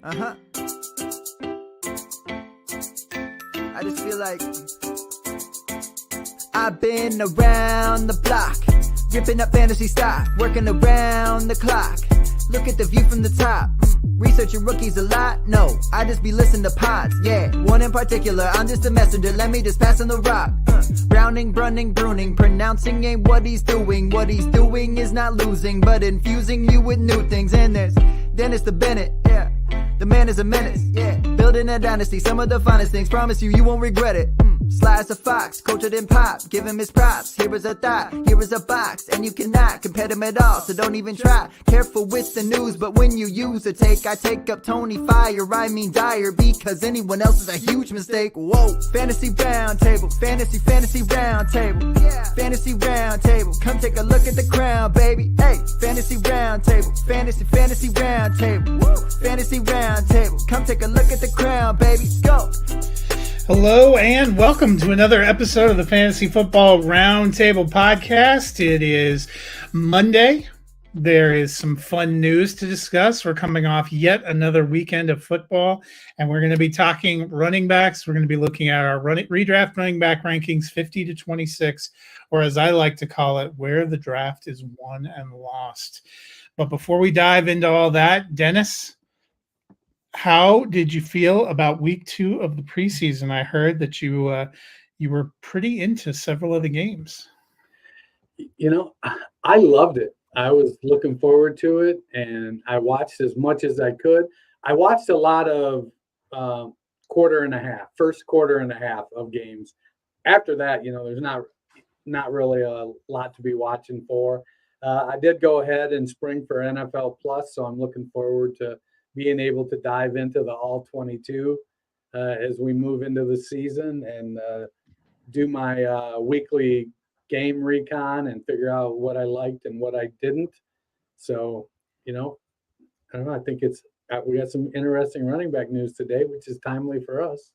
I just feel like I've been around the block, ripping up fantasy stock, working around the clock. Look at the view from the top. Researching rookies a lot? No, I just be listening to pods. Yeah, one in particular, I'm just a messenger. Let me just pass on the rock. Browning, brunning, pruning, pronouncing ain't what he's doing. What he's doing is not losing, but infusing you with new things. And there's Dennis the Bennett, yeah. The man is a menace, yeah. Building a dynasty, some of the finest things. Promise you won't regret it. Sly as a fox, cultured in pop. Give him his props. Here is a thought, here is a box, and you cannot compare them at all. So don't even try. Careful with the news, but when you use a take, I take up Tony Fire. I mean Dyer, because anyone else is a huge mistake. Whoa, fantasy round table, fantasy round table, yeah. Fantasy round table. Come take a look at the crown, baby. Hey, fantasy round table, fantasy round table, woo. Fantasy round table. Come take a look at the crown, baby. Go. Hello and welcome to another episode of the Fantasy Football Roundtable Podcast. It is Monday. There is some fun news to discuss. We're coming off yet another weekend of football, and we're going to be talking running backs. We're going to be looking at our redraft running back rankings 50 to 26, or as I like to call it, where the draft is won and lost. But before we dive into all that, Dennis, how did you feel about week 2 of the preseason? I heard that you were pretty into several of the games. You know, I loved it. I was looking forward to it, and I watched as much as I could. I watched a lot of first quarter and a half of games. After that, there's not really a lot to be watching for. I did go ahead and spring for NFL Plus, so I'm looking forward to being able to dive into the all 22 as we move into the season and do my weekly game recon and figure out what I liked and what I didn't. So, I don't know. I think we got some interesting running back news today, which is timely for us.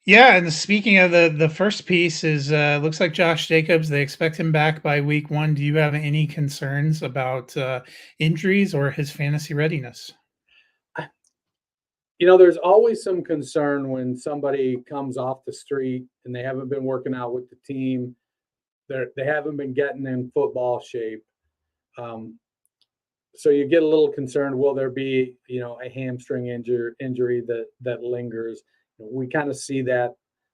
Yeah, and speaking of the first piece is looks like Josh Jacobs. They expect him back by week 1. Do you have any concerns about injuries or his fantasy readiness? There's always some concern when somebody comes off the street and they haven't been working out with the team. They haven't been getting in football shape. So you get a little concerned. Will there be, a hamstring injury that lingers? We kind of see that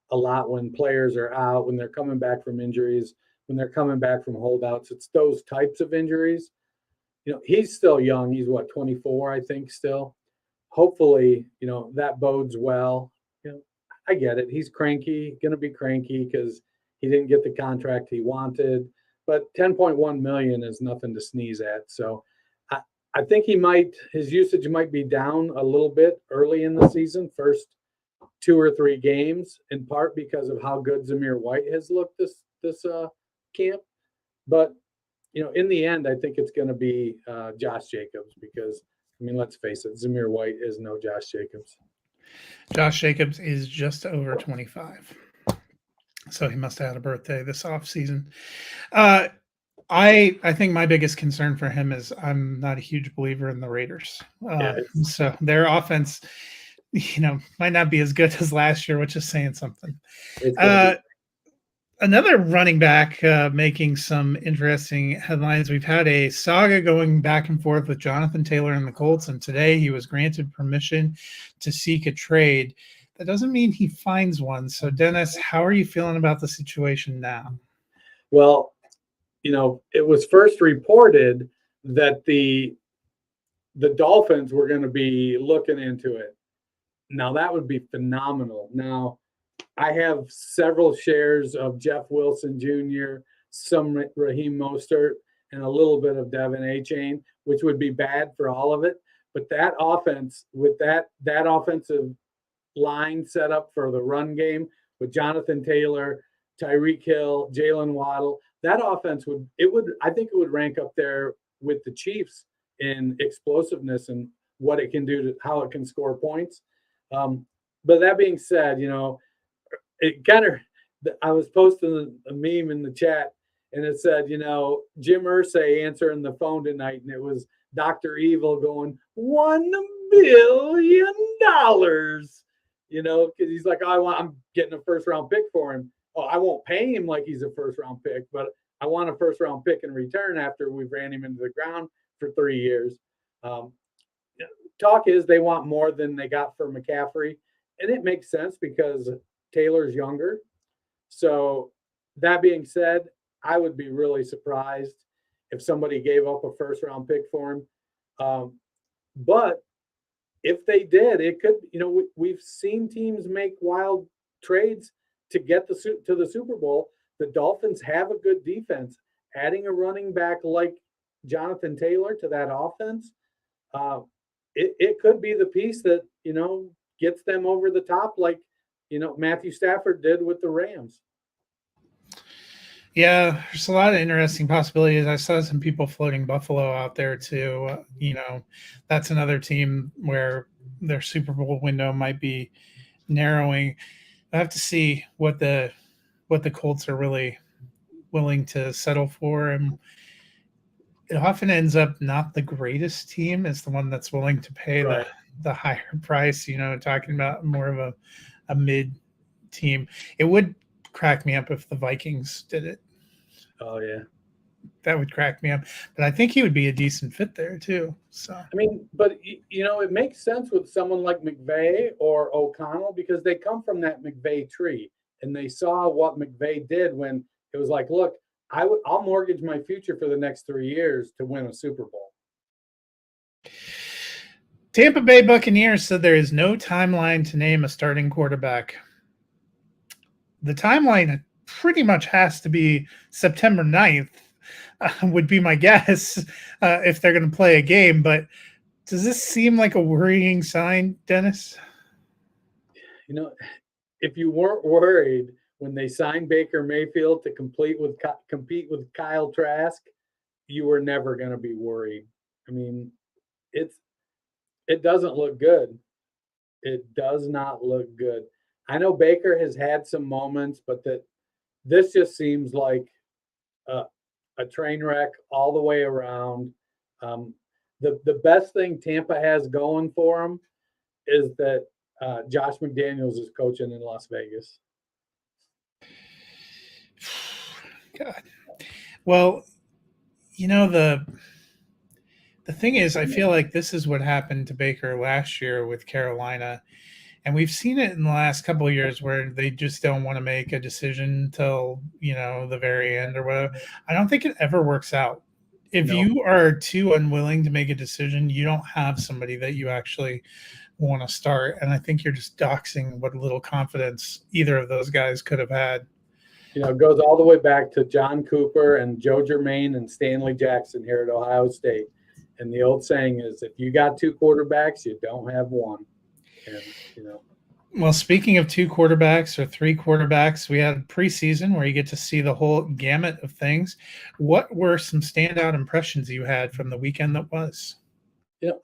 a lot when players are out, when they're coming back from injuries, when they're coming back from holdouts. It's those types of injuries. He's still young. He's 24, I think, still. Hopefully, that bodes well. I get it. He's going to be cranky because he didn't get the contract he wanted. But $10.1 million is nothing to sneeze at. So I think his usage might be down a little bit early in the season, first 2 or 3 games, in part because of how good Zamir White has looked this camp. But, in the end, I think it's going to be Josh Jacobs because, let's face it, Zamir White is no Josh Jacobs. Josh Jacobs is just over 25. So he must have had a birthday this offseason. I think my biggest concern for him is I'm not a huge believer in the Raiders. So their offense, might not be as good as last year, which is saying something. Another running back making some interesting headlines. We've had a saga going back and forth with Jonathan Taylor and the Colts, and today he was granted permission to seek a trade. That doesn't mean he finds one. So, Dennis, how are you feeling about the situation now? Well, it was first reported that the Dolphins were going to be looking into it. Now, that would be phenomenal. Now, I have several shares of Jeff Wilson Jr., some Raheem Mostert, and a little bit of Devin Achane, which would be bad for all of it. But that offense, with that offensive line set up for the run game with Jonathan Taylor, Tyreek Hill, Jalen Waddle, that offense I think it would rank up there with the Chiefs in explosiveness and what it can do to how it can score points. But that being said, I was posting a meme in the chat and it said, Jim Irsay answering the phone tonight, and it was Dr. Evil going, $1 million, because he's like, I'm getting a first round pick for him. Oh, I won't pay him like he's a first round pick, but I want a first round pick in return after we've ran him into the ground for 3 years. Talk is they want more than they got for McCaffrey, and it makes sense because Taylor's younger. So that being said, I would be really surprised if somebody gave up a first round pick for him. But if they did, it could, we've seen teams make wild trades to get to the Super Bowl. The Dolphins have a good defense. Adding a running back like Jonathan Taylor to that offense, it could be the piece that, gets them over the top like, Matthew Stafford did with the Rams. Yeah, there's a lot of interesting possibilities. I saw some people floating Buffalo out there too. That's another team where their Super Bowl window might be narrowing. I have to see what the Colts are really willing to settle for, and it often ends up not the greatest team is the one that's willing to pay Right. the higher price. Talking about more of a mid team. It would crack me up if the Vikings did it. Oh yeah, that would crack me up. But I think he would be a decent fit there too. So but it makes sense with someone like McVay or O'Connell because they come from that McVay tree and they saw what McVay did when it was like, look, I'll mortgage my future for the next 3 years to win a Super Bowl. Tampa Bay Buccaneers said there is no timeline to name a starting quarterback. The timeline pretty much has to be September 9th, would be my guess, if they're going to play a game. But does this seem like a worrying sign, Dennis? If you weren't worried when they signed Baker Mayfield to compete with Kyle Trask, you were never going to be worried. It doesn't look good. It does not look good. I know Baker has had some moments, but this just seems like a train wreck all the way around. The best thing Tampa has going for them is that Josh McDaniels is coaching in Las Vegas. God. Well, the thing is, I feel like this is what happened to Baker last year with Carolina. And we've seen it in the last couple of years where they just don't want to make a decision till, the very end or whatever. I don't think it ever works out. If you are too unwilling to make a decision, you don't have somebody that you actually want to start. And I think you're just doxing what little confidence either of those guys could have had. It goes all the way back to John Cooper and Joe Germain and Stanley Jackson here at Ohio State. And the old saying is, if you got two quarterbacks, you don't have one. And, Well, speaking of two quarterbacks or three quarterbacks, we had preseason where you get to see the whole gamut of things. What were some standout impressions you had from the weekend that was?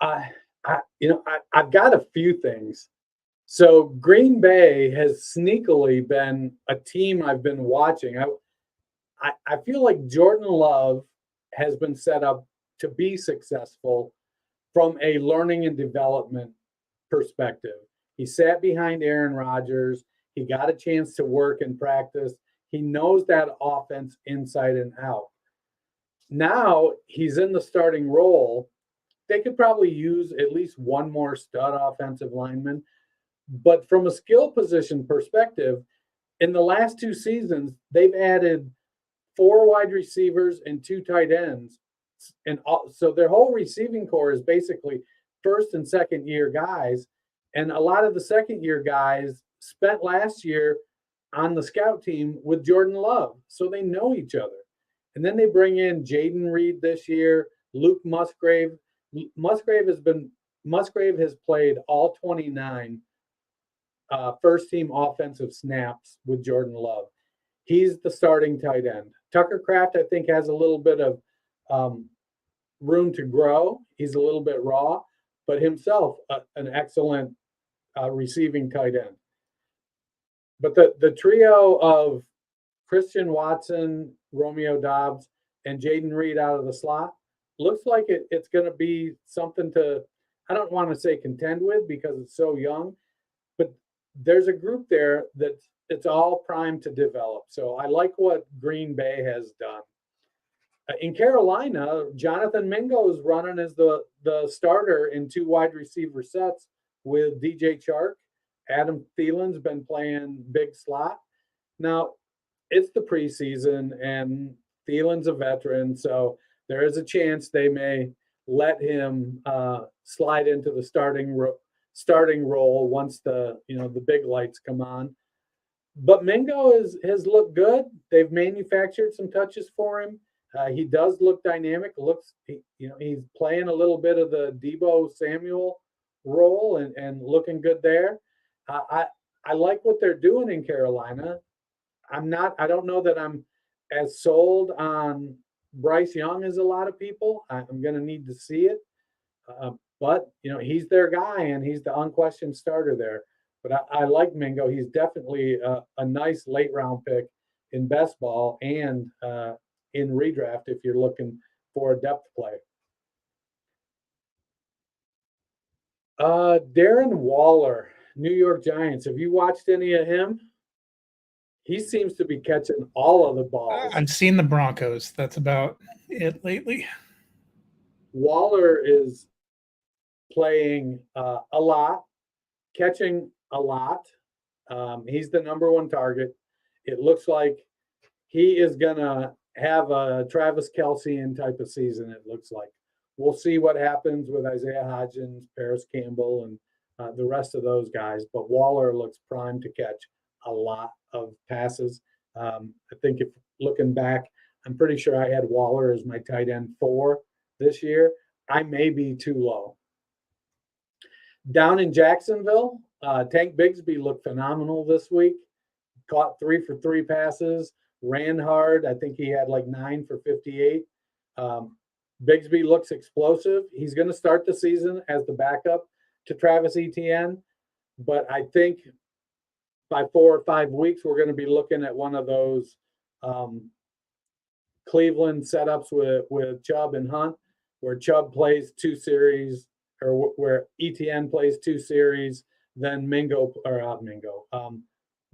I've got a few things. So Green Bay has sneakily been a team I've been watching. I feel like Jordan Love has been set up to be successful from a learning and development perspective. He sat behind Aaron Rodgers. He got a chance to work and practice. He knows that offense inside and out. Now he's in the starting role. They could probably use at least one more stud offensive lineman. But from a skill position perspective, in the last 2 seasons, they've added 4 wide receivers and 2 tight ends. And so their whole receiving core is basically first and second year guys. And a lot of the second year guys spent last year on the scout team with Jordan Love. So they know each other. And then they bring in Jaden Reed this year, Luke Musgrave. Musgrave has played all 29 first team offensive snaps with Jordan Love. He's the starting tight end. Tucker Kraft, I think, has a little bit of room to grow. He's a little bit raw, but himself an excellent receiving tight end. But the trio of Christian Watson, Romeo Doubs, and Jaden Reed out of the slot looks like it's going to be something to I don't want to say contend with because it's so young, but there's a group there that it's all primed to develop. So I like what Green Bay has done. In Carolina, Jonathan Mingo is running as the starter in 2 wide receiver sets with DJ Chark. Adam Thielen's been playing big slot. Now, it's the preseason, and Thielen's a veteran, so there is a chance they may let him slide into the starting role once the big lights come on. But Mingo has looked good. They've manufactured some touches for him. He does look dynamic. He's playing a little bit of the Deebo Samuel role and looking good there. I like what they're doing in Carolina. I don't know that I'm as sold on Bryce Young as a lot of people. I'm going to need to see it. But he's their guy, and he's the unquestioned starter there. But I like Mingo. He's definitely a nice late round pick in best ball and in redraft if you're looking for a depth play. Darren Waller, New York Giants. Have you watched any of him? He seems to be catching all of the balls. I've seen the Broncos. That's about it lately. Waller is playing a lot, catching a lot. He's the number one target. It looks like he is going to have a Travis Kelce type of season, it looks like. We'll see what happens with Isaiah Hodgins, Paris Campbell, and the rest of those guys. But Waller looks primed to catch a lot of passes. I think if looking back, I'm pretty sure I had Waller as my tight end 4 this year. I may be too low. Down in Jacksonville, Tank Bigsby looked phenomenal this week. Caught 3 for 3 passes, ran hard. I think he had like 9 for 58. Bigsby looks explosive. He's going to start the season as the backup to Travis Etienne, but I think by 4 or 5 weeks, we're going to be looking at one of those Cleveland setups with Chubb and Hunt, where Chubb plays 2 series, or where Etienne plays 2 series, then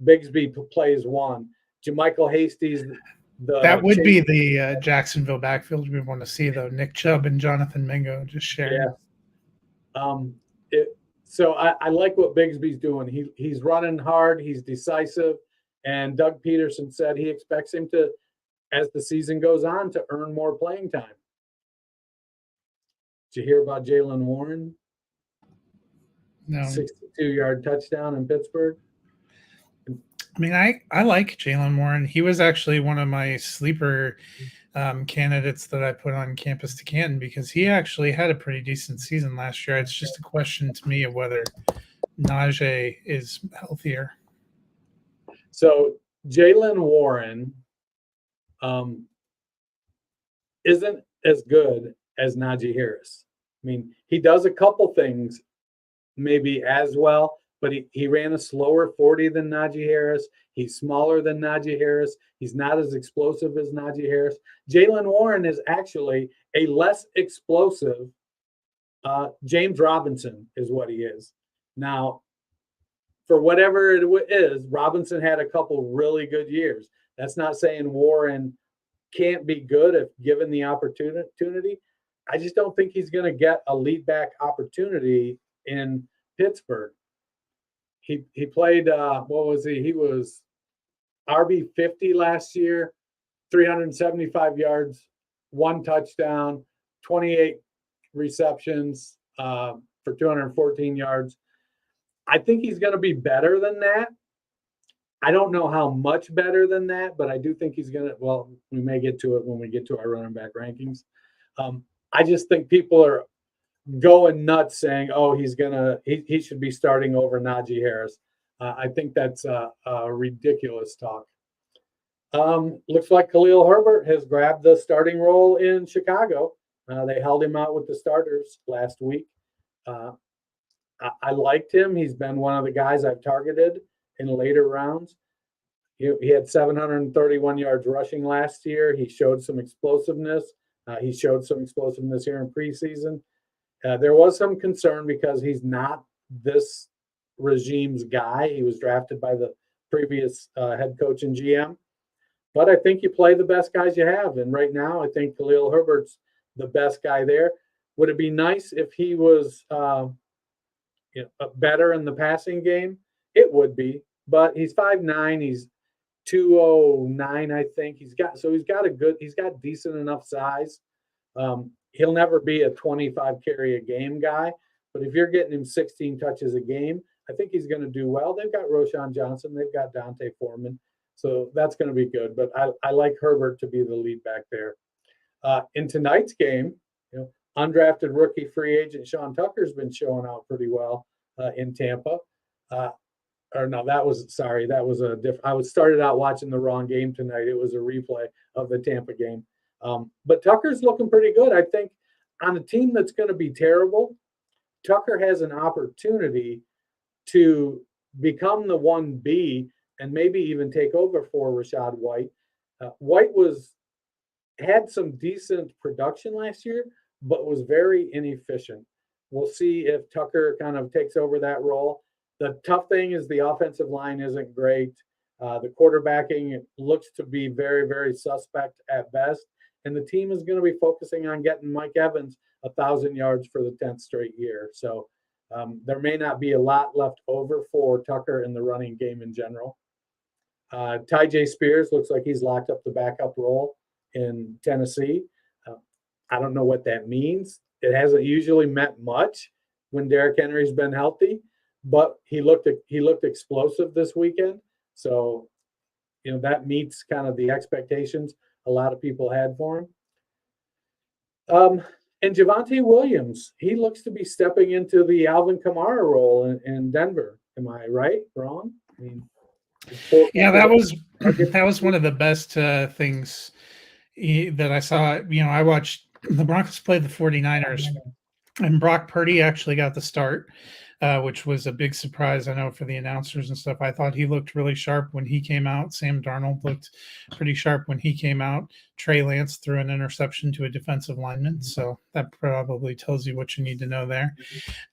Bigsby plays 1. JaMychal Hasty's that would be the Jacksonville backfield we want to see, though. Nick Chubb and Jonathan Mingo just sharing. Yeah. So I like what Bigsby's doing. He's running hard. He's decisive. And Doug Peterson said he expects him to, as the season goes on, to earn more playing time. Did you hear about Jaylen Warren? No. 62-yard touchdown in Pittsburgh. I mean, I like Jaylen Warren. He was actually one of my sleeper candidates that I put on Campus to Canton because he actually had a pretty decent season last year. It's just a question to me of whether Najee is healthier. So Jaylen Warren isn't as good as Najee Harris. I mean, he does a couple things maybe as well, but he ran a slower 40 than Najee Harris. He's smaller than Najee Harris. He's not as explosive as Najee Harris. Jaylen Warren is actually a less explosive James Robinson is what he is. Now, for whatever it is, Robinson had a couple really good years. That's not saying Warren can't be good if given the opportunity. I just don't think he's going to get a lead back opportunity in Pittsburgh. He played, what was he? He was RB 50 last year, 375 yards, 1 touchdown, 28 receptions for 214 yards. I think he's going to be better than that. I don't know how much better than that, but I do think he's going to, well, we may get to it when we get to our running back rankings. I just think people are going nuts saying, oh, he should be starting over Najee Harris. I think that's a ridiculous talk. Looks like Khalil Herbert has grabbed the starting role in Chicago. They held him out with the starters last week. I liked him. He's been one of the guys I've targeted in later rounds. He had 731 yards rushing last year. He showed some explosiveness. He showed some explosiveness here in preseason. There was some concern because he's not this regime's guy. He was drafted by the previous head coach and GM. But I think you play the best guys you have. And right now, I think Khalil Herbert's the best guy there. Would it be nice if he was better in the passing game? It would be. But he's 5'9". He's 209, I think. He's got decent enough size. He'll never be a 25 carry a game guy. But if you're getting him 16 touches a game, I think he's going to do well. They've got Roshan Johnson. They've got Dante Foreman. So that's going to be good. But I like Herbert to be the lead back there. In tonight's game, undrafted rookie free agent Sean Tucker's been showing out pretty well in Tampa. That was a different. I started out watching the wrong game tonight. It was a replay of the Tampa game. But Tucker's looking pretty good. I think on a team that's going to be terrible, Tucker has an opportunity to become the 1B and maybe even take over for Rachaad White. White had some decent production last year, but was very inefficient. We'll see if Tucker kind of takes over that role. The tough thing is the offensive line isn't great. The quarterbacking looks to be very, very suspect at best. And the team is going to be focusing on getting Mike Evans 1,000 yards for the 10th straight year. So there may not be a lot left over for Tucker in the running game in general. Tyjae Spears looks like he's locked up the backup role in Tennessee. I don't know what that means. It hasn't usually meant much when Derrick Henry's been healthy, but he looked explosive this weekend. So, that meets kind of the expectations a lot of people had for him. And Javonte Williams, he looks to be stepping into the Alvin Kamara role in Denver. Am I right? Wrong? I mean, yeah, that was one of the best things that I saw. I watched the Broncos play the 49ers, and Brock Purdy actually got the start, which was a big surprise, I know, for the announcers and stuff. I thought he looked really sharp when he came out. Sam Darnold looked pretty sharp when he came out. Trey Lance threw an interception to a defensive lineman, so that probably tells you what you need to know there.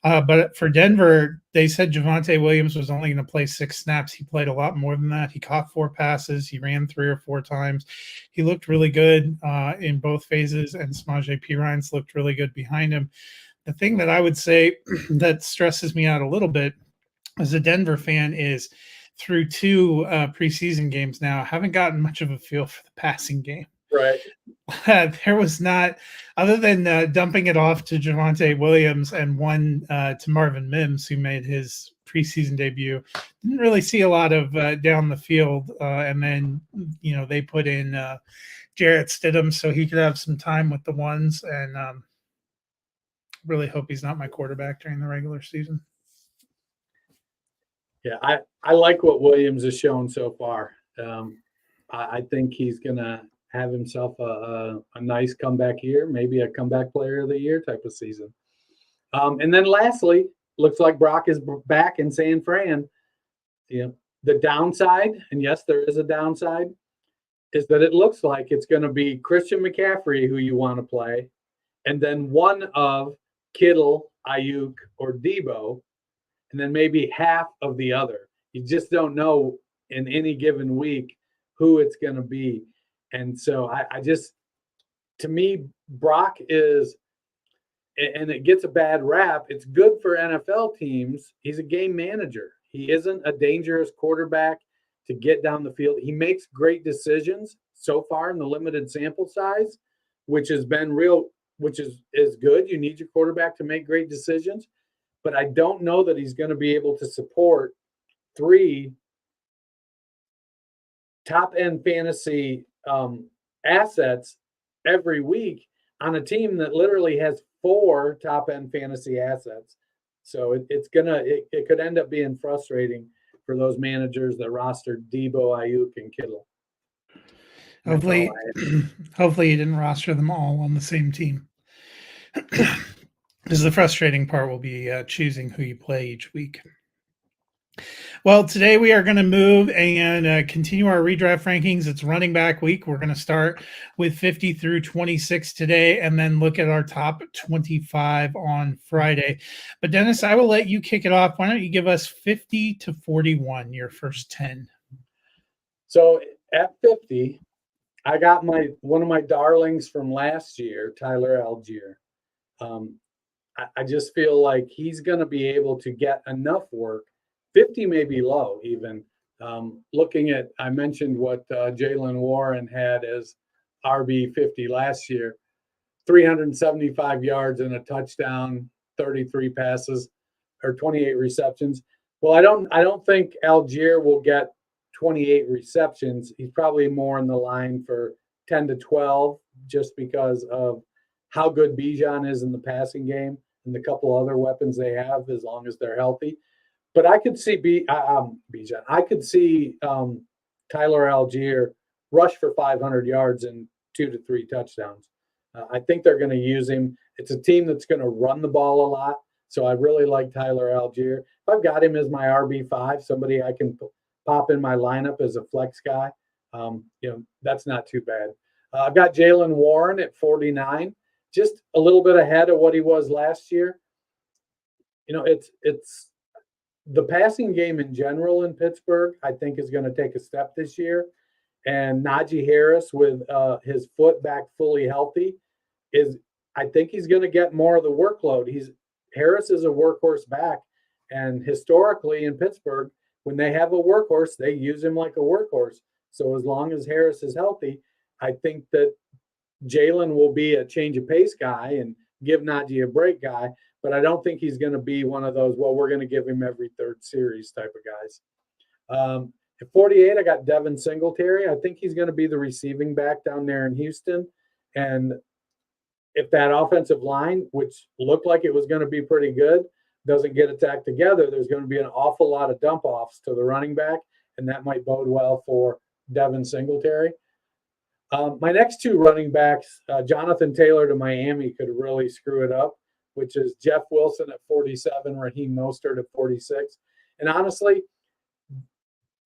But for Denver, they said Javonte Williams was only going to play 6 snaps. He played a lot more than that. He caught 4 passes. He ran 3 or 4 times. He looked really good in both phases, and Samaje Perine looked really good behind him. The thing that I would say that stresses me out a little bit as a Denver fan is through 2 preseason games now, I haven't gotten much of a feel for the passing game. Right. There was not, other than dumping it off to Javonte Williams and one to Marvin Mims, who made his preseason debut, didn't really see a lot of down the field. And then, they put in Jarrett Stidham so he could have some time with the ones, and really hope he's not my quarterback during the regular season. Yeah, I like what Williams has shown so far. I think he's going to have himself a nice comeback year, maybe a comeback player of the year type of season. And then lastly, looks like Brock is back in San Fran. The downside, and yes, there is a downside, is that it looks like it's going to be Christian McCaffrey who you want to play, and then one of Kittle, Ayuk, or Debo, and then maybe half of the other. You just don't know in any given week who it's going to be. And so to me, Brock is, and it gets a bad rap. It's good for NFL teams. He's a game manager. He isn't a dangerous quarterback to get down the field. He makes great decisions so far in the limited sample size, which is good. You need your quarterback to make great decisions. But I don't know that he's going to be able to support 3 top-end fantasy assets every week on a team that literally has 4 top-end fantasy assets. So it could end up being frustrating for those managers that rostered Debo, Ayuk, and Kittle. Hopefully you didn't roster them all on the same team. Because the frustrating part will be choosing who you play each week. Well, today we are going to move and continue our redraft rankings. It's running back week. We're going to start with 50 through 26 today and then look at our top 25 on Friday. But Dennis, I will let you kick it off. Why don't you give us 50 to 41, your first 10? So at 50, I got one of my darlings from last year, Tyler Algier. I just feel like he's going to be able to get enough work. 50 may be low even. Looking at, I mentioned what Jalen Warren had as RB 50 last year, 375 yards and a touchdown, 33 passes or 28 receptions. Well, I don't think Algier will get 28 receptions. He's probably more in the line for 10 to 12 just because of how good Bijan is in the passing game and the couple other weapons they have as long as they're healthy. But I could see Bijan. I could see Tyler Algier rush for 500 yards and 2 to 3 touchdowns. I think they're going to use him. It's a team that's going to run the ball a lot. So I really like Tyler Algier. If I've got him as my RB5, somebody I can pop in my lineup as a flex guy, that's not too bad. I've got Jalen Warren at 49, just a little bit ahead of what he was last year. It's the passing game in general in Pittsburgh, I think, is going to take a step this year. And Najee Harris, with his foot back fully healthy, I think he's going to get more of the workload. Harris is a workhorse back. And historically in Pittsburgh, when they have a workhorse, they use him like a workhorse. So as long as Harris is healthy, I think that Jalen will be a change of pace guy and give Najee a break guy. But I don't think he's going to be one of those, well, we're going to give him every third series type of guys. At 48, I got Devin Singletary. I think he's going to be the receiving back down there in Houston. And if that offensive line, which looked like it was going to be pretty good, doesn't get attacked together, there's going to be an awful lot of dump offs to the running back, and that might bode well for Devin Singletary. My next two running backs, Jonathan Taylor to Miami could really screw it up, which is Jeff Wilson at 47, Raheem Mostert at 46. And honestly,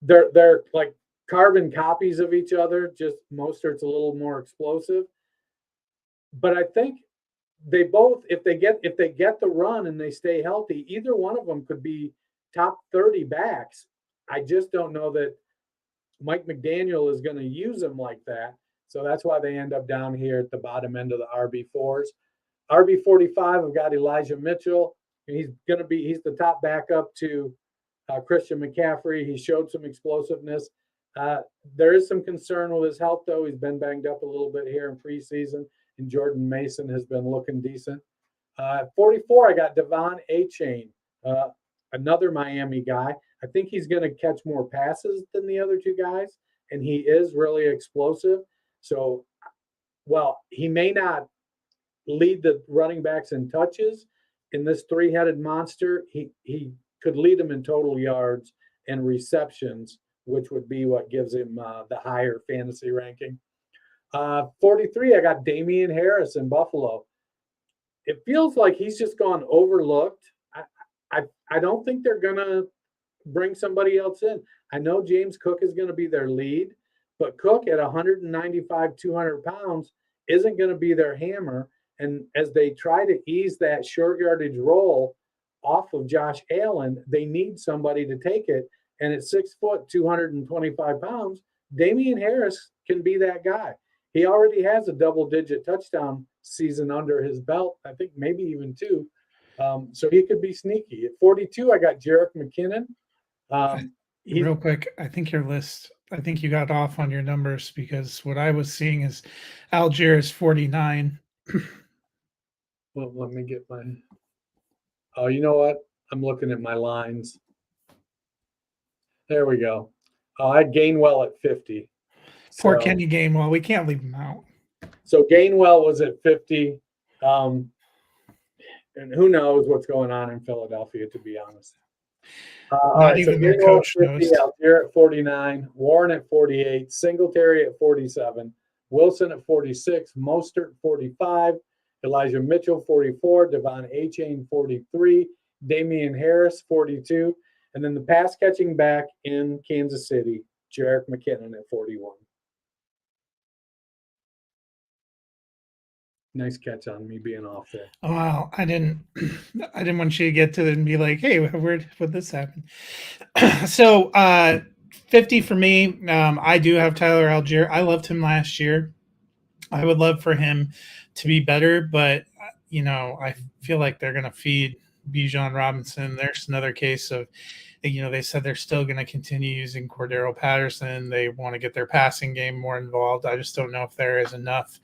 they're like carbon copies of each other, just Mostert's a little more explosive. But I think they both, if they get the run and they stay healthy, either one of them could be top 30 backs. I just don't know that Mike McDaniel is going to use them like that. So that's why they end up down here at the bottom end of the RB4s. RB45, I've got Elijah Mitchell. He's the top backup to Christian McCaffrey. He showed some explosiveness. There is some concern with his health, though. He's been banged up a little bit here in preseason, and Jordan Mason has been looking decent. 44, I got Devon Achane, another Miami guy. I think he's going to catch more passes than the other two guys, and he is really explosive. So, well, he may not lead the running backs in touches in this three-headed monster. He could lead them in total yards and receptions, which would be what gives him the higher fantasy ranking. 43, I got Damian Harris in Buffalo. It feels like he's just gone overlooked. I don't think they're going to bring somebody else in. I know James Cook is going to be their lead, but Cook at 195, 200 pounds isn't going to be their hammer. And as they try to ease that short yardage role off of Josh Allen, they need somebody to take it. And at 6 foot, 225 pounds, Damian Harris can be that guy. He already has a double-digit touchdown season under his belt, I think maybe even 2. So he could be sneaky. At 42, I got Jerick McKinnon. Real quick, I think you got off on your numbers because what I was seeing is Algier is 49. Well, let me get my. Oh, you know what? I'm looking at my lines. There we go. I had Gainwell at 50. Poor Kenny Gainwell. We can't leave him out. So Gainwell was at 50. And who knows what's going on in Philadelphia, to be honest. Not even their coach knows. Algier at 49, Warren at 48, Singletary at 47, Wilson at 46, Mostert 45, Elijah Mitchell 44, Devon Achane 43, Damian Harris 42. And then the pass catching back in Kansas City, Jerick McKinnon at 41. Nice catch on me being off there. Oh, wow, I didn't want you to get to it and be like, hey, where'd this happen? So 50 for me. I do have Tyler Algier. I loved him last year. I would love for him to be better, but I feel like they're going to feed Bijan Robinson. There's another case of, they said they're still going to continue using Cordero Patterson. They want to get their passing game more involved. I just don't know if there is enough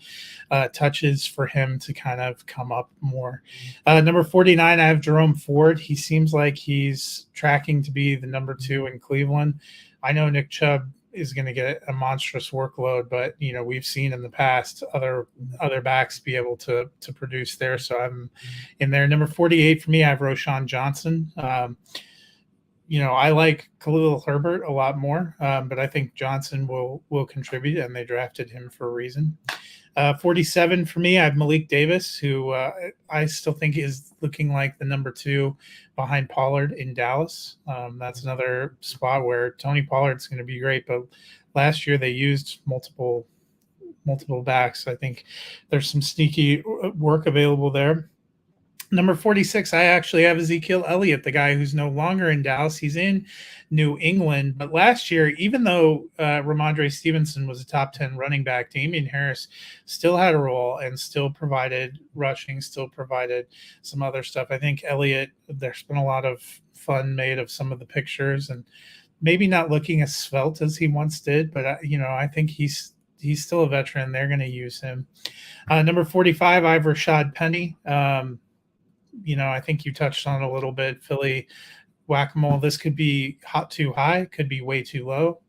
touches for him to kind of come up more. Number 49, I have Jerome Ford. He seems like he's tracking to be the number 2 in Cleveland. I know Nick Chubb is going to get a monstrous workload, but we've seen in the past other backs be able to produce there. So I'm in there. Number 48 for me, I have Roschon Johnson. I like Khalil Herbert a lot more, but I think Johnson will contribute, and they drafted him for a reason. 47 for me, I have Malik Davis, who I still think is looking like the number 2 behind Pollard in Dallas. That's another spot where Tony Pollard's going to be great, but last year they used multiple backs. I think there's some sneaky work available there. Number 46, I actually have Ezekiel Elliott, the guy who's no longer in Dallas. He's in New England. But last year, even though Ramondre Stevenson was a top 10 running back, Damian Harris still had a role and still provided rushing, still provided some other stuff. I think Elliott, there's been a lot of fun made of some of the pictures and maybe not looking as svelte as he once did. But, I think he's still a veteran. They're going to use him. Number 45, I have Rashad Penny. I think you touched on it a little bit, Philly whack-a-mole. This could be too high, could be way too low,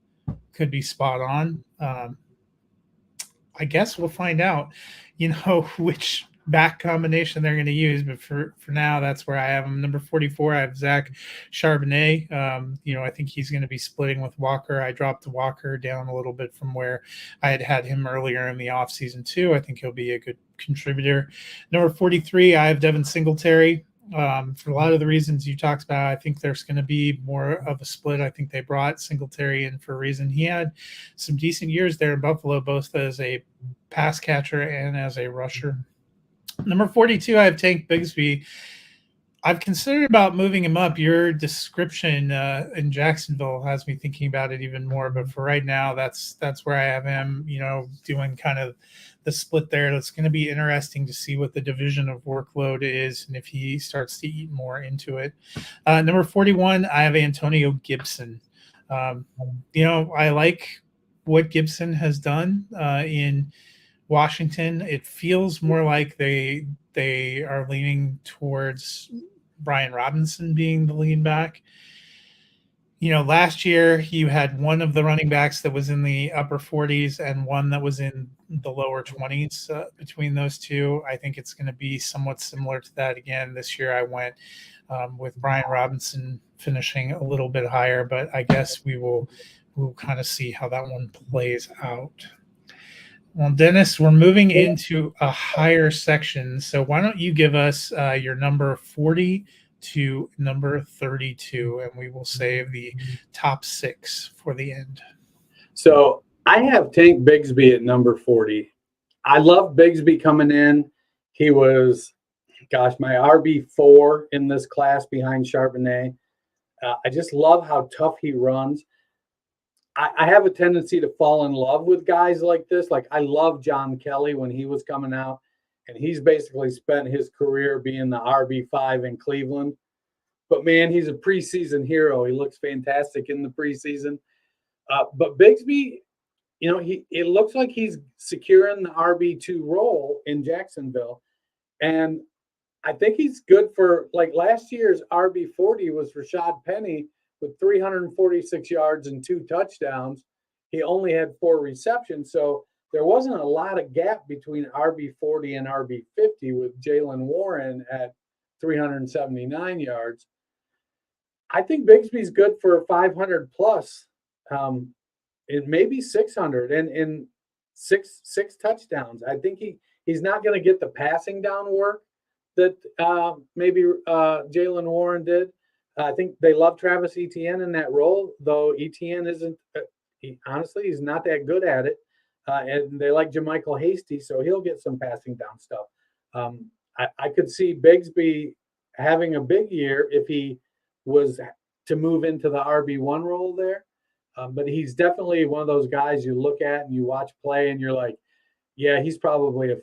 could be spot on. I guess we'll find out, which back combination they're going to use. But for now, that's where I have him. Number 44, I have Zach Charbonnet. I think he's going to be splitting with Walker. I dropped Walker down a little bit from where I had him earlier in the offseason too. I think he'll be a good contributor. Number 43, I have Devin Singletary. For a lot of the reasons you talked about, I think there's going to be more of a split. I think they brought Singletary in for a reason. He had some decent years there in Buffalo, both as a pass catcher and as a rusher. Number 42, I have Tank Bigsby. I've considered about moving him up. Your description in Jacksonville has me thinking about it even more. But for right now, that's where I have him, doing kind of the split there. It's going to be interesting to see what the division of workload is and if he starts to eat more into it. Number 41, I have Antonio Gibson. I like what Gibson has done in Washington. It feels more like they are leaning towards Brian Robinson being the lead back. Last year you had one of the running backs that was in the upper 40s and one that was in the lower 20s between those two. I think it's going to be somewhat similar to that again. This year I went with Brian Robinson finishing a little bit higher, but I guess we'll kind of see how that one plays out. Well, Dennis, we're moving into a higher section. So why don't you give us your number 40 to number 32, and we will save the top 6 for the end. So I have Tank Bigsby at number 40. I love Bigsby coming in. He was, my RB4 in this class behind Charbonnet. I just love how tough he runs. I have a tendency to fall in love with guys like this. Like I love John Kelly when he was coming out, and he's basically spent his career being the RB5 in Cleveland. But man, he's a preseason hero. He looks fantastic in the preseason. But Bigsby, it looks like he's securing the RB2 role in Jacksonville. And I think he's good for, like last year's RB40 was Rashad Penny with 346 yards and 2 touchdowns. He only had 4 receptions. So there wasn't a lot of gap between RB40 and RB50 with Jalen Warren at 379 yards. I think Bigsby's good for 500 plus. It may be 600 and six touchdowns. I think he's not going to get the passing down work that maybe Jalen Warren did. I think they love Travis Etienne in that role, though Etienne isn't. Honestly, he's not that good at it, and they like Jermichael Hasty, so he'll get some passing down stuff. I could see Bigsby having a big year if he was to move into the RB1 role there. But he's definitely one of those guys you look at and you watch play and you're like, yeah, he's probably a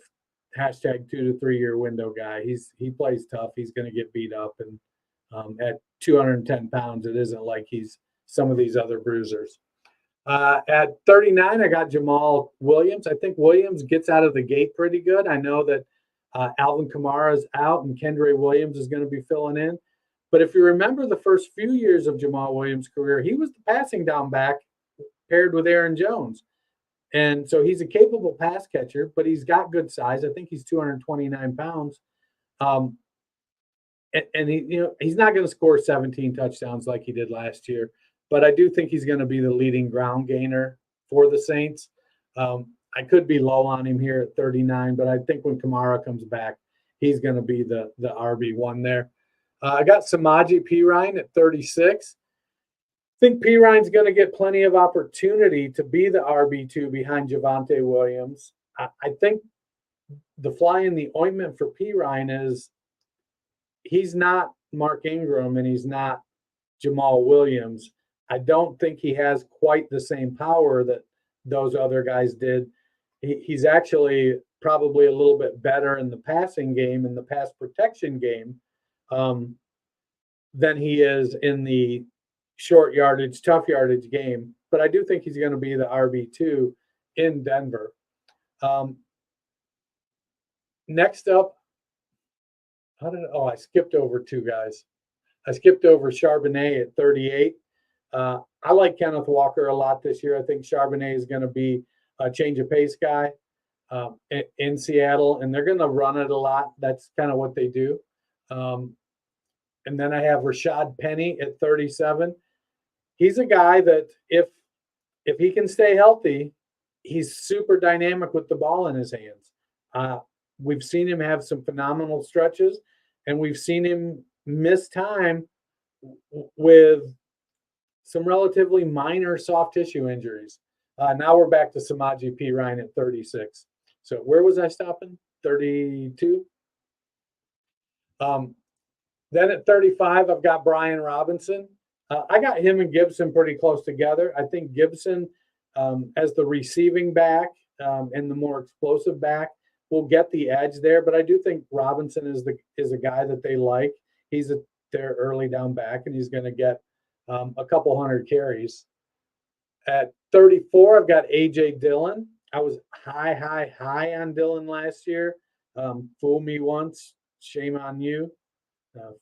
hashtag 2 to 3 year window guy. He plays tough. He's going to get beat up, and at 210 pounds, it isn't like he's some of these other bruisers. At 39, I got Jamal Williams. I think Williams gets out of the gate pretty good. I know that Alvin Kamara is out and Kendra Williams is going to be filling in. But if you remember the first few years of Jamal Williams' career, he was the passing down back paired with Aaron Jones. And so he's a capable pass catcher, but he's got good size. I think he's 229 pounds. And he's not going to score 17 touchdowns like he did last year, but I do think he's going to be the leading ground gainer for the Saints. I could be low on him here at 39, but I think when Kamara comes back, he's going to be the RB1 there. I got Samaje Perine at 36. I think Perine's going to get plenty of opportunity to be the RB2 behind Javonte Williams. I think the fly in the ointment for Perine is he's not Mark Ingram and he's not Jamal Williams. I don't think he has quite the same power that those other guys did. He's actually probably a little bit better in the passing game, in the pass protection game, than he is in the short yardage, tough yardage game. But I do think he's going to be the RB2 in Denver. Next up, I skipped over two guys. I skipped over Charbonnet at 38. I like Kenneth Walker a lot this year. I think Charbonnet is going to be a change of pace guy in Seattle, and they're going to run it a lot. That's kind of what they do. And then I have Rashad Penny at 37. He's a guy that if he can stay healthy, he's super dynamic with the ball in his hands. We've seen him have some phenomenal stretches, and we've seen him miss time with some relatively minor soft tissue injuries. Now we're back to Samaje Perine at 36. So where was I stopping? 32? Then at 35, I've got Brian Robinson. I got him and Gibson pretty close together. I think Gibson, as the receiving back and the more explosive back, will get the edge there. But I do think Robinson is a guy that they like. He's their early down back, and he's going to get a couple hundred carries. At 34, I've got A.J. Dillon. I was high on Dillon last year. Fool me once, shame on you.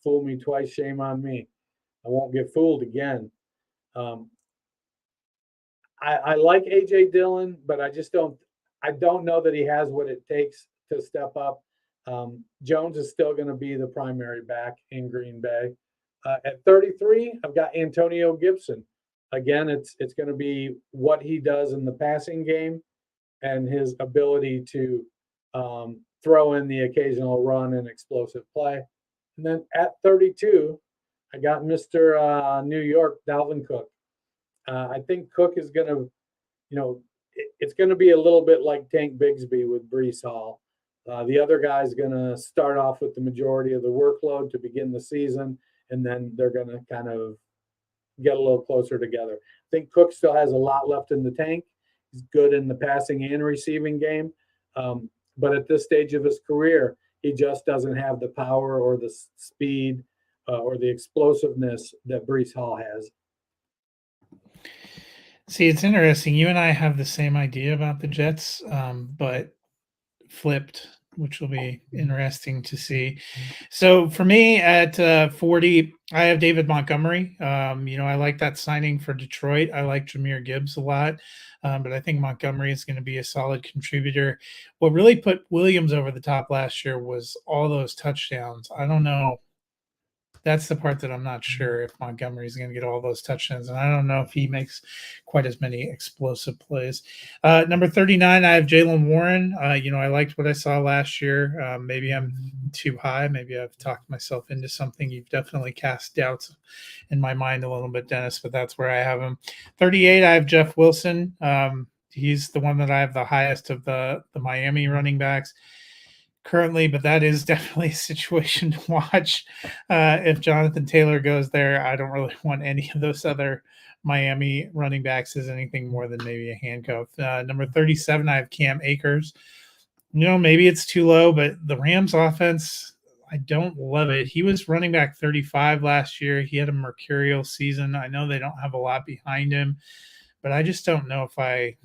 Fool me twice, shame on me. I won't get fooled again. I like A.J. Dillon, but I don't know that he has what it takes to step up. Jones is still going to be the primary back in Green Bay. At 33, I've got Antonio Gibson. Again, it's going to be what he does in the passing game and his ability to throw in the occasional run and explosive play. And then at 32, I got Mr. New York, Dalvin Cook. I think Cook is going to, it's going to be a little bit like Tank Bigsby with Breece Hall. The other guy's going to start off with the majority of the workload to begin the season, and then they're going to kind of get a little closer together. I think Cook still has a lot left in the tank. He's good in the passing and receiving game. But at this stage of his career, he just doesn't have the power or the speed or the explosiveness that Breece Hall has. See, it's interesting. You and I have the same idea about the Jets, but flipped, which will be interesting to see. So for me at 40, I have David Montgomery. I like that signing for Detroit. I like Jahmyr Gibbs a lot, but I think Montgomery is going to be a solid contributor. What really put Williams over the top last year was all those touchdowns. I don't know That's the part that I'm not sure if Montgomery's going to get all those touchdowns, and I don't know if he makes quite as many explosive plays. Number 39, I have Jalen Warren. I liked what I saw last year. Maybe I'm too high. Maybe I've talked myself into something. You've definitely cast doubts in my mind a little bit, Dennis, but that's where I have him. 38, I have Jeff Wilson. He's the one that I have the highest of the Miami running backs currently, but that is definitely a situation to watch. If Jonathan Taylor goes there, I don't really want any of those other Miami running backs as anything more than maybe a handcuff. Number 37, I have Cam Akers. Maybe it's too low, but the Rams offense, I don't love it. He was running back 35 last year. He had a mercurial season. I know they don't have a lot behind him, but I just don't know if I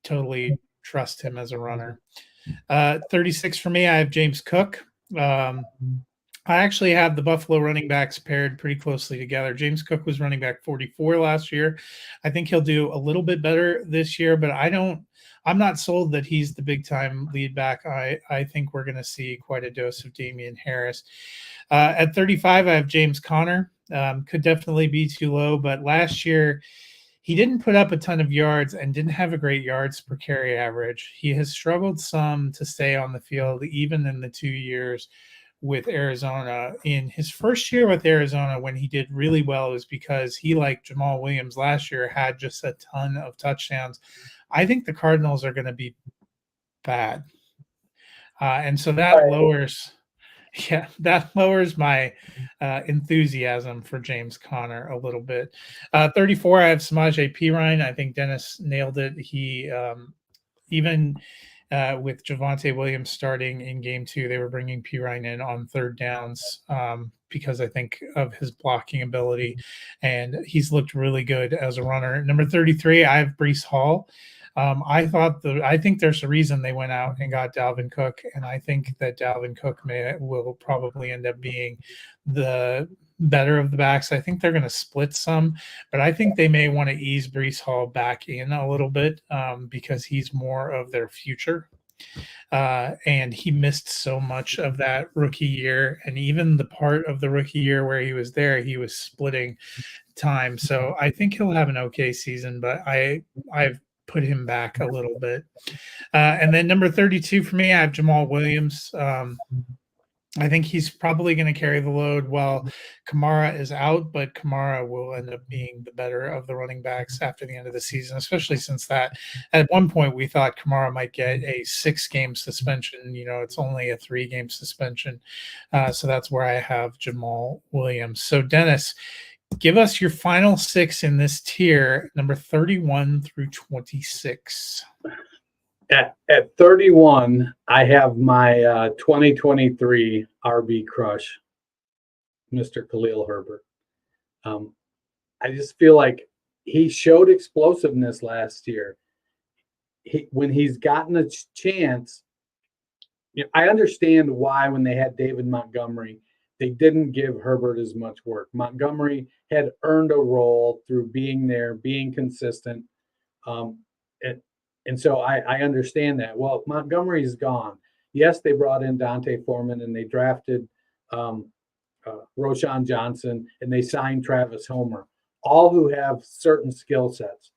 totally trust him as a runner. 36 for me, I have James Cook. I actually have the Buffalo running backs paired pretty closely together. James Cook was running back 44 last year. I think he'll do a little bit better this year, but I'm not sold that he's the big time lead back. I think we're going to see quite a dose of Damian Harris. At 35, I have James Conner. Could definitely be too low, but last year he didn't put up a ton of yards and didn't have a great yards per carry average. He has struggled some to stay on the field, even in the 2 years with Arizona. In his first year with Arizona, when he did really well, it was because he, like Jamal Williams last year, had just a ton of touchdowns. I think the Cardinals are going to be bad. And so that lowers my enthusiasm for James Conner a little bit. 34, I have Samaje Perine. I think Dennis nailed it. He even with Javonte Williams starting in game 2, they were bringing Perine in on third downs because I think of his blocking ability, and he's looked really good as a runner. Number 33, I have Breece Hall. I think there's a reason they went out and got Dalvin Cook, and I think that Dalvin Cook will probably end up being the better of the backs. I think they're going to split some, but I think they may want to ease Breece Hall back in a little bit because he's more of their future. And he missed so much of that rookie year, and even the part of the rookie year where he was there, he was splitting time. So I think he'll have an okay season, but I've put him back a little bit. And then number 32 for me, I have Jamal Williams. I think he's probably going to carry the load while Kamara is out, but Kamara will end up being the better of the running backs after the end of the season, especially since that at one point we thought Kamara might get a 6-game suspension. It's only a 3-game suspension. So that's where I have Jamal Williams. So Dennis, give us your final 6 in this tier, number 31 through 26. At 31, I have my 2023 RB crush, Mr. Khalil Herbert. I just feel like he showed explosiveness last year. When he's gotten a chance, I understand why when they had David Montgomery, they didn't give Herbert as much work. Montgomery had earned a role through being there, being consistent. And so I understand that. Well, Montgomery's gone. Yes, they brought in Dante Foreman and they drafted Roshan Johnson and they signed Travis Homer, all who have certain skill sets.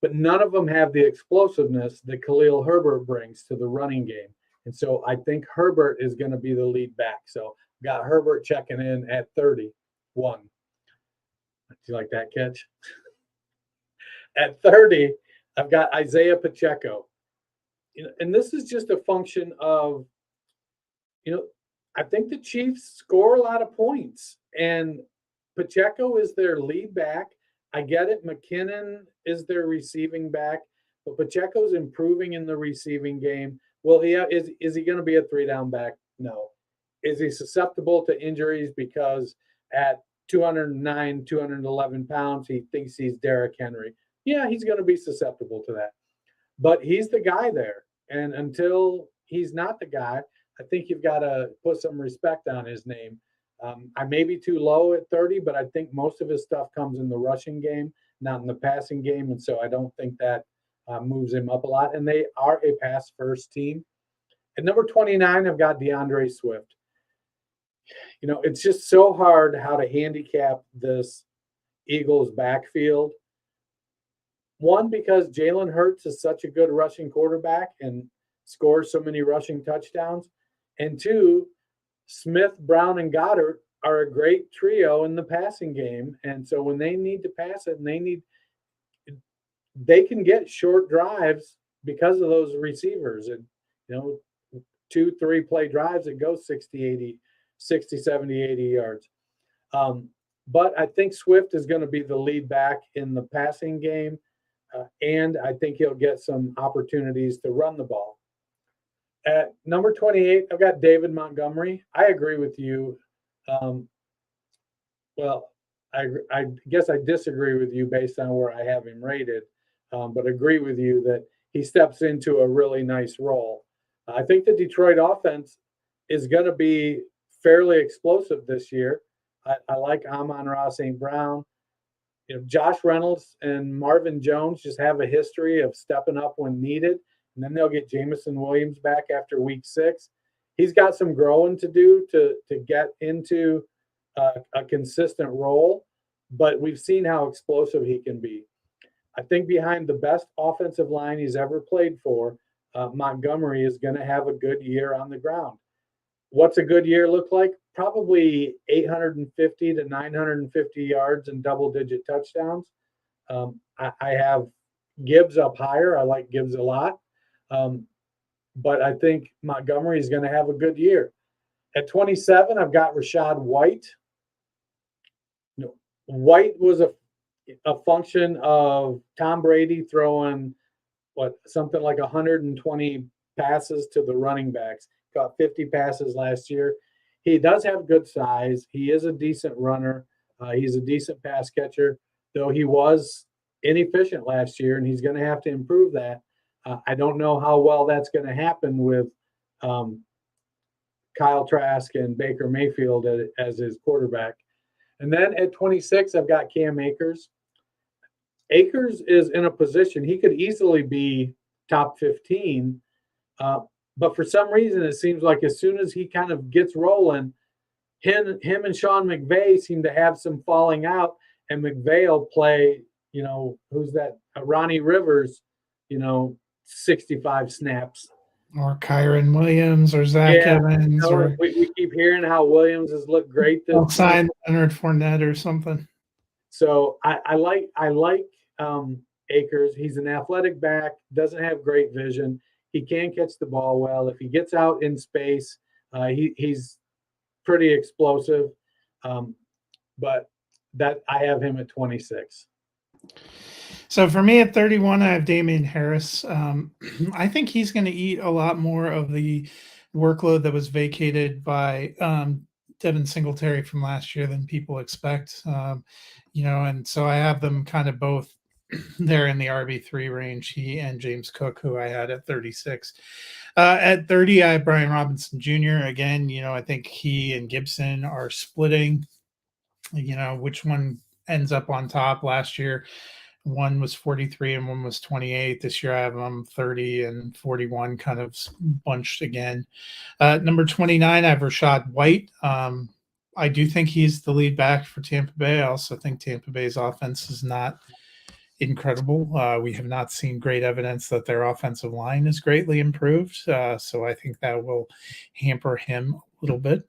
But none of them have the explosiveness that Khalil Herbert brings to the running game. And so I think Herbert is going to be the lead back. So got Herbert checking in at 31. Do you like that catch? At 30, I've got Isaiah Pacheco. And this is just a function of, I think the Chiefs score a lot of points. And Pacheco is their lead back. I get it. McKinnon is their receiving back. But Pacheco's improving in the receiving game. Well, is he going to be a 3-down back? No. Is he susceptible to injuries because at 209, 211 pounds, he thinks he's Derrick Henry? Yeah, he's going to be susceptible to that. But he's the guy there. And until he's not the guy, I think you've got to put some respect on his name. I may be too low at 30, but I think most of his stuff comes in the rushing game, not in the passing game. And so I don't think that moves him up a lot. And they are a pass-first team. At number 29, I've got DeAndre Swift. It's just so hard how to handicap this Eagles backfield. One, because Jalen Hurts is such a good rushing quarterback and scores so many rushing touchdowns. And two, Smith, Brown, and Goddard are a great trio in the passing game. And so when they need to pass it and they can get short drives because of those receivers. And, 2-3 play drives that go 60, 70, 80 yards. But I think Swift is going to be the lead back in the passing game. And I think he'll get some opportunities to run the ball. At number 28, I've got David Montgomery. I agree with you. Well, I guess I disagree with you based on where I have him rated, but agree with you that he steps into a really nice role. I think the Detroit offense is going to be fairly explosive this year. I like Amon-Ra St. Brown. Josh Reynolds and Marvin Jones just have a history of stepping up when needed, and then they'll get Jameson Williams back after week 6. He's got some growing to do to get into a consistent role, but we've seen how explosive he can be. I think behind the best offensive line he's ever played for, Montgomery is going to have a good year on the ground. What's a good year look like? Probably 850 to 950 yards and double-digit touchdowns. I have Gibbs up higher. I like Gibbs a lot. But I think Montgomery is going to have a good year. At 27, I've got Rachaad White. White was a function of Tom Brady throwing something like 120 passes to the running backs. Got 50 passes last year. He does have good size. He is a decent runner. He's a decent pass catcher, though he was inefficient last year, and he's going to have to improve that. I don't know how well that's going to happen with Kyle Trask and Baker Mayfield as his quarterback. And then at 26, I've got Cam Akers. Akers is in a position he could easily be top 15, but for some reason it seems like as soon as he kind of gets rolling, him and Sean McVay seem to have some falling out, and McVay will play, who's that? Ronnie Rivers, 65 snaps. Or Kyron Williams or Zach Evans. We keep hearing how Williams has looked great. They'll sign Leonard Fournette or something. So I like Akers. He's an athletic back, doesn't have great vision. He can catch the ball well. If he gets out in space, he's pretty explosive. But that I have him at 26. So for me at 31, I have Damian Harris. I think he's going to eat a lot more of the workload that was vacated by Devin Singletary from last year than people expect. And so I have them kind of both there in the RB3 range, he and James Cook, who I had at 36. At 30, I have Brian Robinson Jr. Again, I think he and Gibson are splitting, which one ends up on top. Last year, one was 43 and one was 28. This year I have them 30 and 41 kind of bunched again. Number 29, I have Rachaad White. I do think he's the lead back for Tampa Bay. I also think Tampa Bay's offense is not incredible. We have not seen great evidence that their offensive line is greatly improved. So I think that will hamper him a little bit.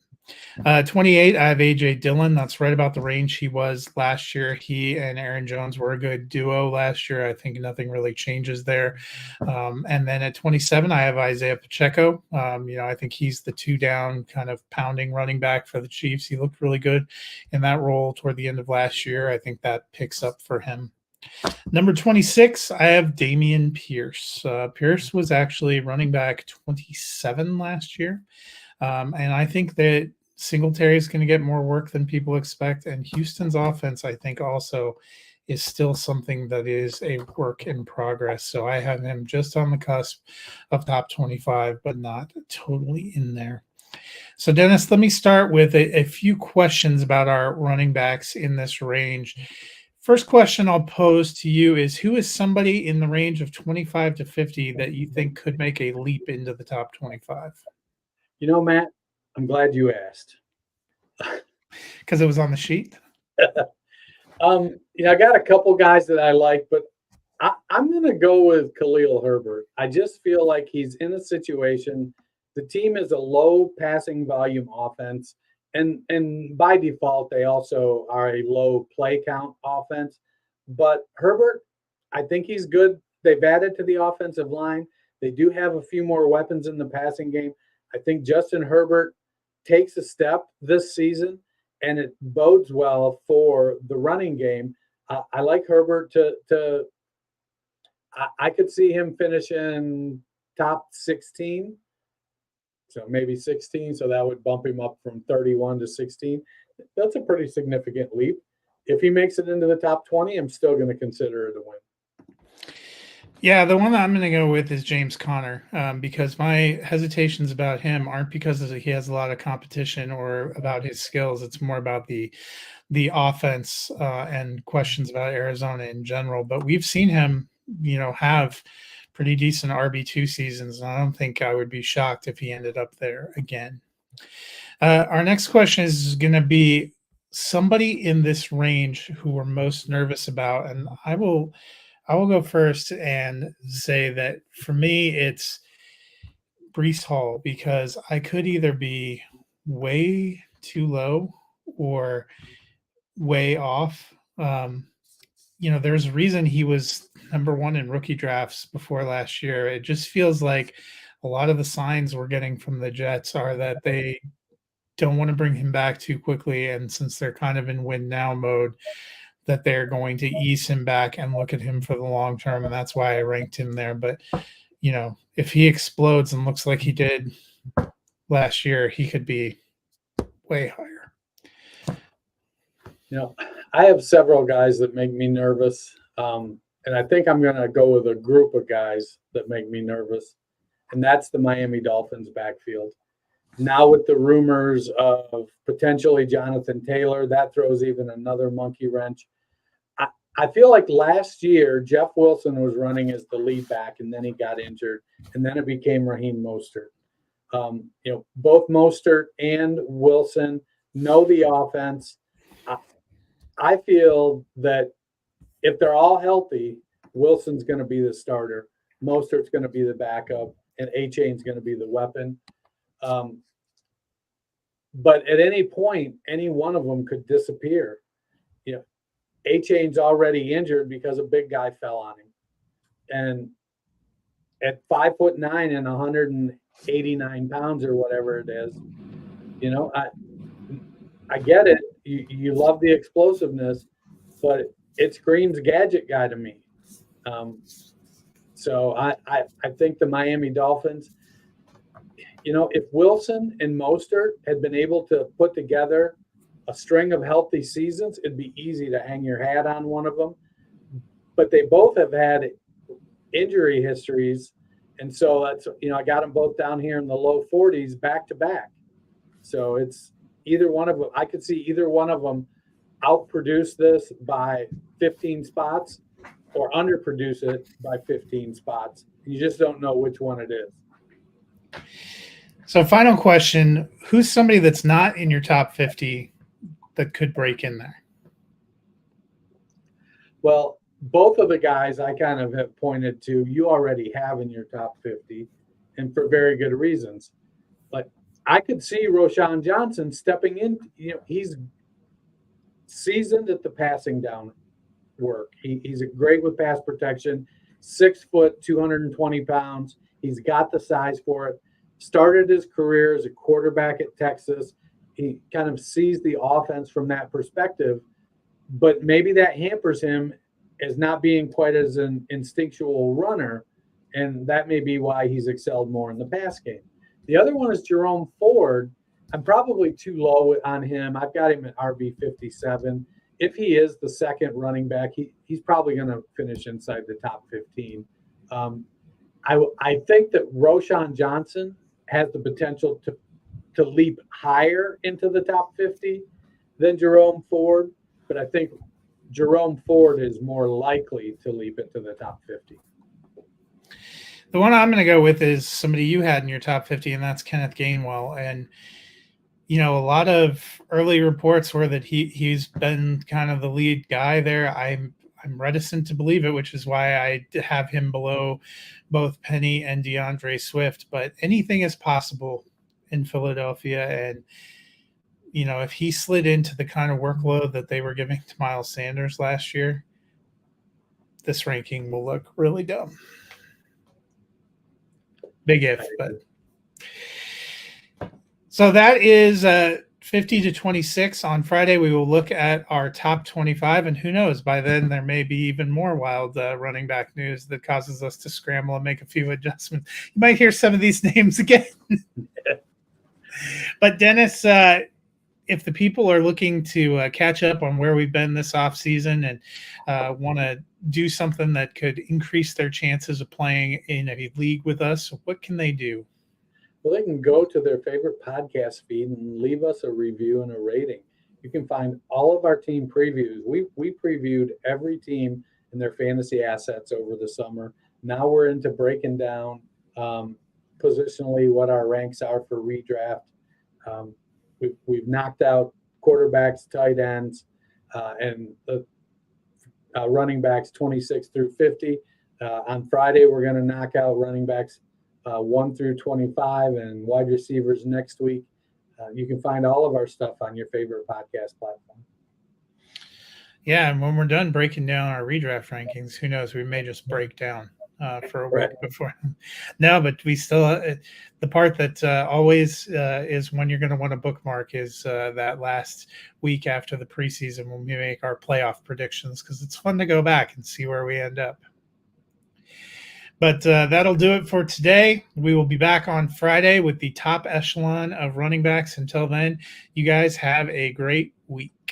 28, I have AJ Dillon. That's right about the range he was last year. He and Aaron Jones were a good duo last year. I think nothing really changes there. And then at 27, I have Isaiah Pacheco. I think he's the 2-down kind of pounding running back for the Chiefs. He looked really good in that role toward the end of last year. I think that picks up for him. Number 26, I have Dameon Pierce. Pierce was actually running back 27 last year. And I think that Singletary is going to get more work than people expect. And Houston's offense, I think, also is still something that is a work in progress. So I have him just on the cusp of top 25, but not totally in there. So, Dennis, let me start with a few questions about our running backs in this range. First question I'll pose to you is, who is somebody in the range of 25 to 50 that you think could make a leap into the top 25? Matt, I'm glad you asked. Because it was on the sheet? I got a couple guys that I like, but I'm going to go with Khalil Herbert. I just feel like he's in a situation. The team is a low passing volume offense, and by default, they also are a low play count offense. But Herbert, I think he's good. They've added to the offensive line. They do have a few more weapons in the passing game. I think Justin Herbert takes a step this season, and it bodes well for the running game. I like Herbert to I could see him finishing top 16, so maybe 16. So that would bump him up from 31 to 16. That's a pretty significant leap. If he makes it into the top 20, I'm still going to consider it a win. Yeah, the one that I'm going to go with is James Conner, because my hesitations about him aren't because he has a lot of competition or about his skills. It's more about the offense and questions about Arizona in general. But we've seen him, have pretty decent RB2 seasons, and I don't think I would be shocked if he ended up there again. Our next question is going to be somebody in this range who we're most nervous about, and I will go first and say that for me, it's Brees Hall, because I could either be way too low or way off. There's a reason he was number one in rookie drafts before last year. It just feels like a lot of the signs we're getting from the Jets are that they don't want to bring him back too quickly. And since they're kind of in win now mode, that they're going to ease him back and look at him for the long term. And that's why I ranked him there. But, if he explodes and looks like he did last year, he could be way higher. I have several guys that make me nervous. And I think I'm going to go with a group of guys that make me nervous. And that's the Miami Dolphins backfield. Now with the rumors of potentially Jonathan Taylor, that throws even another monkey wrench. I feel like last year, Jeff Wilson was running as the lead back, and then he got injured, and then it became Raheem Mostert. Both Mostert and Wilson know the offense. I feel that if they're all healthy, Wilson's going to be the starter, Mostert's going to be the backup, and A-Chain's going to be the weapon. But at any point, any one of them could disappear. A-Chain's already injured because a big guy fell on him. And at 5'9" and 189 pounds or whatever it is, I get it. You love the explosiveness, but it screams gadget guy to me. So I think the Miami Dolphins, if Wilson and Mostert had been able to put together a string of healthy seasons, it'd be easy to hang your hat on one of them. But they both have had injury histories. And so that's, I got them both down here in the low 40s back to back. So it's either one of them. I could see either one of them outproduce this by 15 spots or underproduce it by 15 spots. You just don't know which one it is. So final question, who's somebody that's not in your top 50 that could break in there? Well, both of the guys I kind of have pointed to, you already have in your top 50, and for very good reasons. But I could see Roschon Johnson stepping in. He's seasoned at the passing down work. He's great with pass protection, 6 foot, 220 pounds. He's got the size for it. Started his career as a quarterback at Texas. He kind of sees the offense from that perspective, but maybe that hampers him as not being quite as an instinctual runner, and that may be why he's excelled more in the pass game. The other one is Jerome Ford. I'm probably too low on him. I've got him at RB 57. If he is the second running back, he's probably going to finish inside the top 15. I think that Roschon Johnson has the potential to leap higher into the top 50 than Jerome Ford, but I think Jerome Ford is more likely to leap into the top 50. The one I'm going to go with is somebody you had in your top 50, and that's Kenneth Gainwell. And A lot of early reports were that he's been kind of the lead guy there. I'm reticent to believe it, which is why I have him below both Penny and DeAndre Swift. But anything is possible in Philadelphia, and if he slid into the kind of workload that they were giving to Miles Sanders last year, this ranking will look really dumb. Big if, but so that is 50 to 26. On Friday, we will look at our top 25, and who knows, by then there may be even more wild running back news that causes us to scramble and make a few adjustments. You might hear some of these names again. But Dennis, if the people are looking to catch up on where we've been this offseason and want to do something that could increase their chances of playing in a league with us, what can they do? Well, they can go to their favorite podcast feed and leave us a review and a rating. You can find all of our team previews. We previewed every team and their fantasy assets over the summer. Now we're into breaking down positionally what our ranks are for redraft. We've knocked out quarterbacks, tight ends, and the running backs 26 through 50. On Friday, we're going to knock out running backs 1 through 25 and wide receivers next week. You can find all of our stuff on your favorite podcast platform. Yeah, and when we're done breaking down our redraft rankings, who knows, we may just break down for a week before. No, but we still, the part that always is when you're going to want to bookmark is that last week after the preseason when we make our playoff predictions, because it's fun to go back and see where we end up. But that'll do it for today. We will be back on Friday with the top echelon of running backs. Until then, you guys have a great week.